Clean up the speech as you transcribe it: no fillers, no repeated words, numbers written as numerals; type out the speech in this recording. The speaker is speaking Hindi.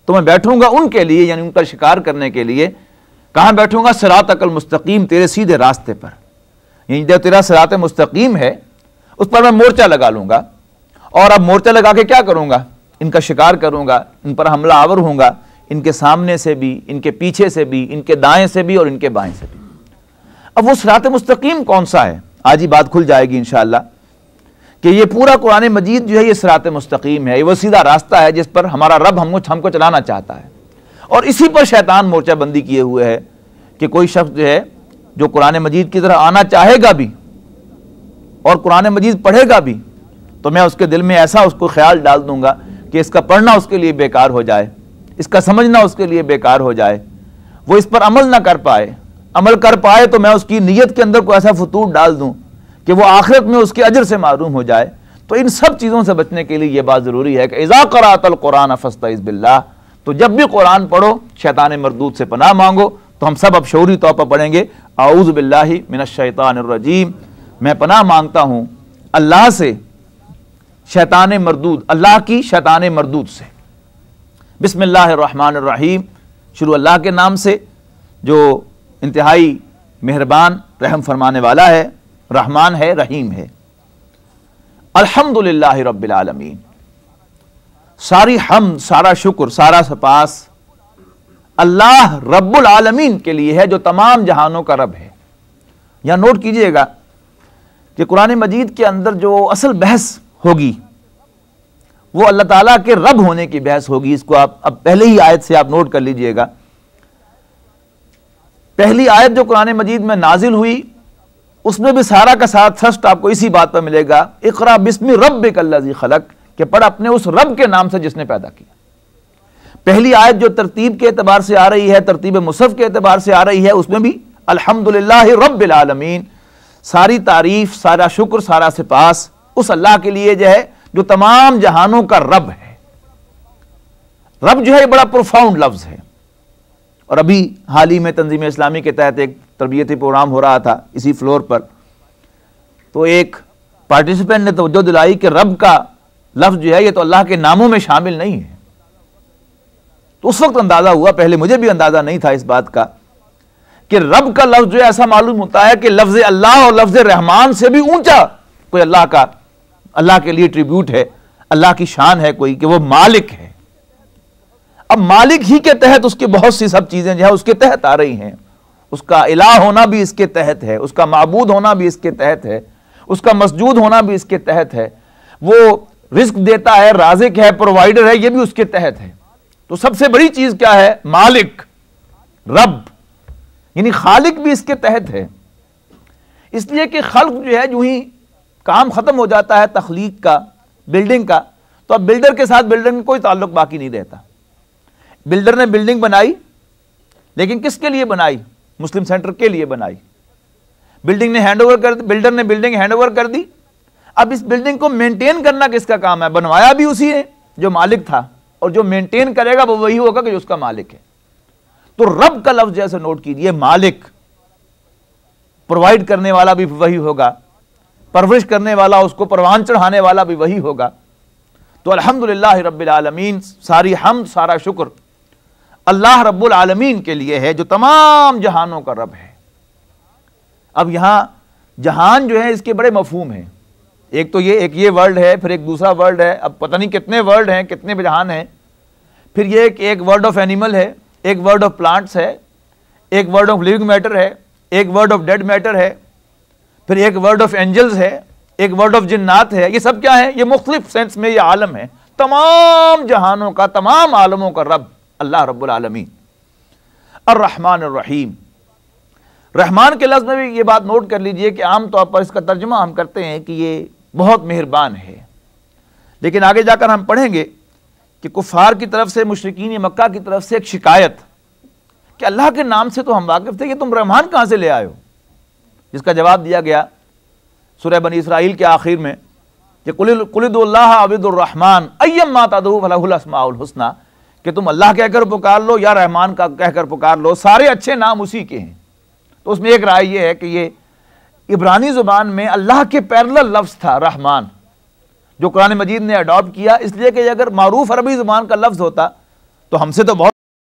तो मैं बैठूंगा उनके लिए, यानी उनका शिकार करने के लिए। कहां बैठूंगा? सिरातकल मुस्तकीम, तेरे सीधे रास्ते पर। यानी जो तेरा सिरात मुस्तकीम है उस पर मैं मोर्चा लगा लूंगा, और अब मोर्चा लगा के क्या करूंगा? इनका शिकार करूंगा, इन पर हमला आवर होऊंगा, इनके सामने से भी, इनके पीछे से भी, इनके दाएं से भी और इनके बाएं से भी। अब वो सिरात मुस्तकीम कौन सा है? आज ही बात खुल जाएगी इंशाअल्लाह कि ये पूरा कुरान मजीद जो है ये सिरात मुस्तकीम है, ये वो सीधा रास्ता है जिस पर हमारा रब हमको चलाना चाहता है। और इसी पर शैतान मोर्चाबंदी किए हुए है कि कोई शख्स जो है जो कुरान मजीद की तरह आना चाहेगा भी और कुरान मजीद पढ़ेगा भी, तो मैं उसके दिल में ऐसा उसको ख्याल डाल दूंगा कि इसका पढ़ना उसके लिए बेकार हो जाए, इसका समझना उसके लिए बेकार हो जाए, वो इस पर अमल ना कर पाए। अमल कर पाए तो मैं उसकी नीयत के अंदर कोई ऐसा फतूर डाल दूं कि वो आखिरत में उसके अजर से मारूम हो जाए। तो इन सब चीज़ों से बचने के लिए यह बात ज़रूरी है कि इज़ा क़राअतल क़ुरान फ़स्तइज़ बिल्लाह, तो जब भी कुरान पढ़ो शैतान मरदूद से पनाह मांगो। तो हम सब अब शऊरी तौर पर पढ़ेंगे, आऊज़ु बिल्लाहि मिनश शैतानिर रजीम, मैं पनाह मांगता हूँ अल्लाह से शैतान मरदूद, अल्लाह की शैतान मरदूद से। बिस्मिल्लाहिर रहमानिर रहीम, शुरू अल्लाह के नाम से जो इंतहाई मेहरबान रहम फरमाने वाला है, रहमान है, रहीम है। अल्हम्दुलिल्लाहि रब्बिल आलमीन, सारी हम, सारा शुक्र, सारा सपास अल्लाह रब्बुल आलमीन के लिए है जो तमाम जहानों का रब है। यहां नोट कीजिएगा कि कुरान मजीद के अंदर जो असल बहस होगी वो अल्लाह ताला के रब होने की बहस होगी। इसको आप अब पहले ही आयत से आप नोट कर लीजिएगा। पहली आयत जो कुरान मजीद में नाजिल हुई उसमें भी सारा का सारा थ्रस्ट आपको इसी बात पर मिलेगा, इक़रा बिस्मि रब्बिकल्लज़ी खलक, कि पढ़ अपने उस रब के नाम से जिसने पैदा किया। पहली आयत जो तरतीब के एतबार से आ रही है, तरतीब मुसहफ़ के एतबार से आ रही है, उसमें भी अल्हम्दुलिल्लाहि रब्बिल आलमीन, सारी तारीफ, सारा शुक्र, सारा सिपास उस अल्लाह के लिए जो है जो तमाम जहानों का रब है। रब जो है बड़ा प्रोफाउंड लफ्ज है। और अभी हाल ही में तंजीम इस्लामी के तहत एक तरबियती प्रोग्राम हो रहा था इसी फ्लोर पर, तो एक पार्टिसिपेंट ने तवज्जो दिलाई कि रब का लफ्ज जो है ये तो अल्लाह के नामों में शामिल नहीं है। तो उस वक्त अंदाजा हुआ, पहले मुझे भी अंदाजा नहीं था इस बात का, कि रब का लफ्ज जो है ऐसा मालूम होता है कि लफ्ज अल्लाह और लफ्ज रहमान से भी ऊंचा कोई अल्लाह का, अल्लाह के लिए ट्रिब्यूट है, अल्लाह की शान है कोई, कि वो मालिक है। अब मालिक ही के तहत उसकी बहुत सी सब चीजें जो है उसके तहत आ रही हैं। उसका इलाह होना भी इसके तहत है, उसका माबूद होना भी इसके तहत है, उसका मसजूद होना भी इसके तहत है, वो रिस्क देता है, राज़िक है, प्रोवाइडर है, ये भी उसके तहत है। तो सबसे बड़ी चीज क्या है? मालिक, रब, यानी खालिक भी इसके तहत है। इसलिए कि खल्क जो है, जो ही काम खत्म हो जाता है तख्लीक का, बिल्डिंग का, तो अब बिल्डर के साथ बिल्डर में कोई ताल्लुक बाकी नहीं रहता। बिल्डर ने बिल्डिंग बनाई, लेकिन किसके लिए बनाई? मुस्लिम सेंटर के लिए बनाई। बिल्डिंग ने हैंडओवर कर दी, बिल्डर ने बिल्डिंग हैंडओवर कर दी। अब इस बिल्डिंग को मेंटेन करना किसका काम है? बनवाया भी उसी ने जो मालिक था, और जो मेंटेन करेगा वो वही होगा कि जो उसका मालिक है। तो रब का लफ्ज जैसे नोट कीजिए, मालिक, प्रोवाइड करने वाला भी वही होगा, परवरिश करने वाला, उसको परवान चढ़ाने वाला भी वही होगा। तो अल्हम्दुलिल्लाह रब्बिल आलमीन, सारी हम्द, सारा शुक्र अल्लाह रब्बुल आलमीन के लिए है जो तमाम जहानों का रब है। अब यहां जहान जो है इसके बड़े मफहूम हैं। एक तो एक ये वर्ल्ड है, फिर एक दूसरा वर्ल्ड है, अब पता नहीं कितने वर्ल्ड हैं, कितने जहान हैं। फिर ये एक वर्ल्ड ऑफ एनिमल है, एक वर्ल्ड ऑफ प्लांट्स है, एक वर्ल्ड ऑफ लिविंग मैटर है, एक वर्ल्ड ऑफ डेड मैटर है, फिर एक वर्ल्ड ऑफ एंजल्स है, एक वर्ल्ड ऑफ जिन्नात है। ये सब क्या है? ये मुख्तलिफ सेंस में ये आलम है। तमाम जहानों का, तमाम आलमों का रब अल्लाह रब्बुल आलमीन। अर्रहमान अर्रहीम, रहमान के लफ्ज़ में भी ये बात नोट कर लीजिए कि आमतौर पर इसका तर्जुमा हम करते हैं कि ये बहुत मेहरबान है, लेकिन आगे जाकर हम पढ़ेंगे कि कुफार की तरफ से, मुशरिकीन मक्का की तरफ से एक शिकायत कि अल्लाह के नाम से तो हम वाकिफ थे, कि तुम रहमान कहाँ से ले आए हो? जिसका जवाब दिया गया सूरह बनी इसराइल के आखिर में कि कुलिदुल्लाह अबिदुर्रहमान अय्यम्मा तदऊ फलहुल अस्माउल हुस्ना, कि तुम अल्लाह कहकर पुकार लो या रहमान का कहकर पुकार लो, सारे अच्छे नाम उसी के हैं। तो उसमें एक राय यह है कि ये इब्रानी जुबान में अल्लाह के पैरेलल लफ्ज़ था रहमान, जो कुरान मजीद ने अडॉप्ट किया, इसलिए कि अगर मारूफ अरबी जुबान का लफ्ज़ होता तो हमसे तो बहुत